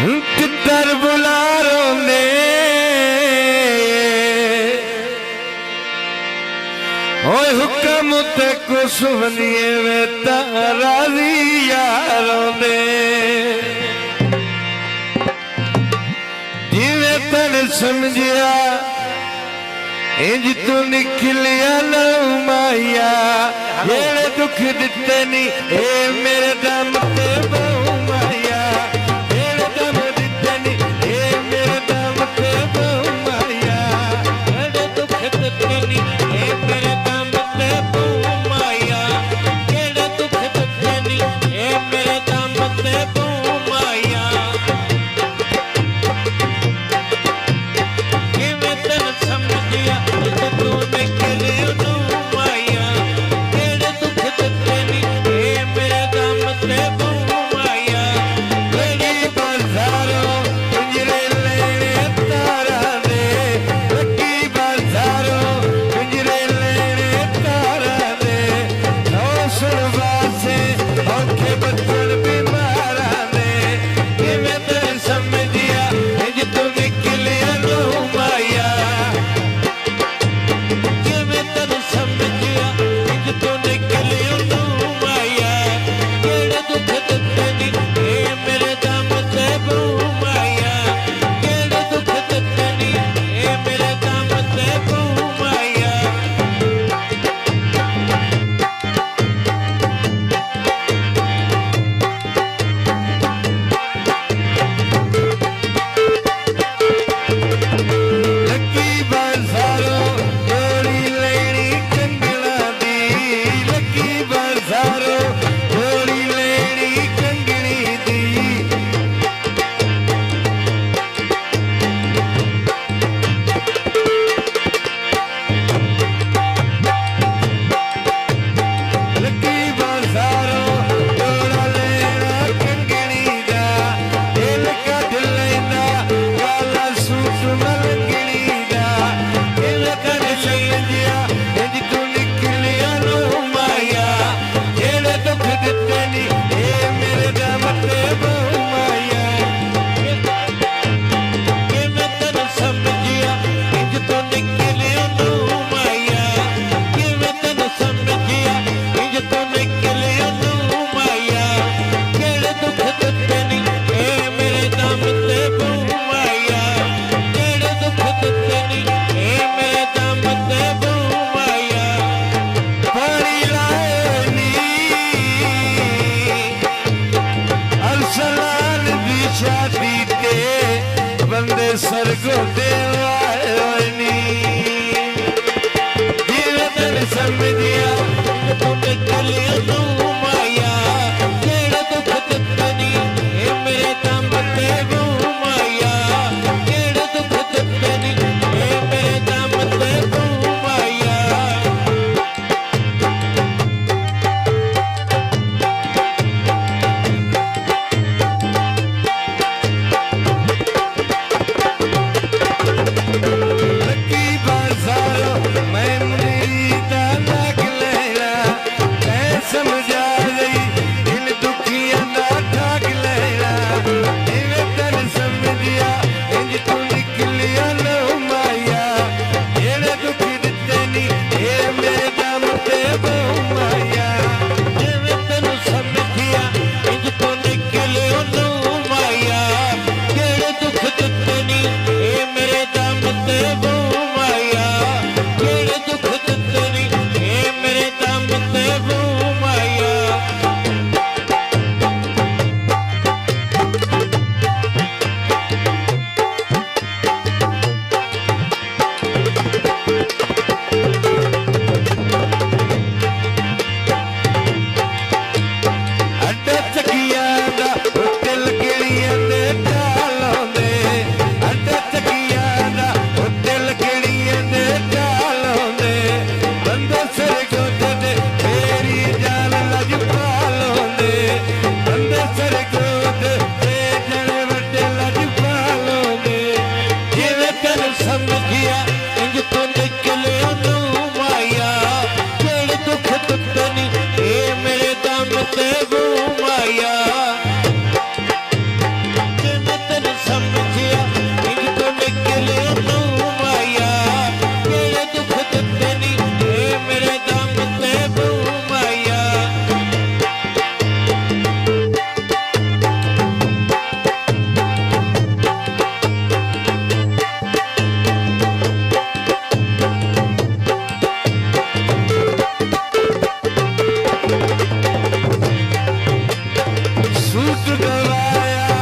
तितर बुलारों ने ओए हुक्म ते कुछ बनिए वे ताराजी यारों ने जिवे तन समझिया इंज तू निकलिया ना माया जेड़े दुख दिते नी ए मेरे दम ते बहु माया जेड़े दम दिते नी ए मेरे दम ते बहु माया जेड़े दुख दिते नी ए मेरे दम ते बहु माया जेड़े दुख दिते नी ए मेरे दम ते बहु माया किवें तन समझिया तू निकले तू माया जेड़े दुख दिते नी ए मेरे दम ते बहु माया बड़ी बाजारों पिंजरे लेने तारा दे लगी बाजारों पिंजरे लेने तारा दे नौसर वासे औखे बचन बीमारा दे किवें तन समझिया इंज तू निकलिया तू माया किवें तन समझिया इंज तू निकलिया तू माया जेड़े दुख दिते नी ए मेरे दम ते बहु माया जेड़े दुख दिते नी ए मेरे दम ते बहु माया लगी बाजारों जोड़ी लेनी कंगना दी लगी बाजारों जोड़ी लेनी कंगनी दी लगी बाजारों जोड़ा लेना कंगनी दा दिल कढ लैंदा काला सूट मलंगणी दा दिल कढ समझिया इंज तू निकलिया नो माया जेड़े दुख दिते नी ए मेरे दम ते बहु माया किवें तन समझिया इंज तू निकलिया नो माया किवें तन समझिया इंज तू निकलिया नो माया जेड़े दुख दिते नी ए मेरे दम ते बहु माया जेड़े दुख दिते नी ए मेरे दम ते बहु माया पानी लाए नी अरसलान दी शादी ते बंदे सरगो देवाए नी जिवें तन समझिया तू निकलिया तू माया जेड़े दुख दिते नी ए मेरे दम ते बहु माया जेड़े दुख दिते नी ए मेरे दम ते बहु माया लगी ਲਵਾਇਆ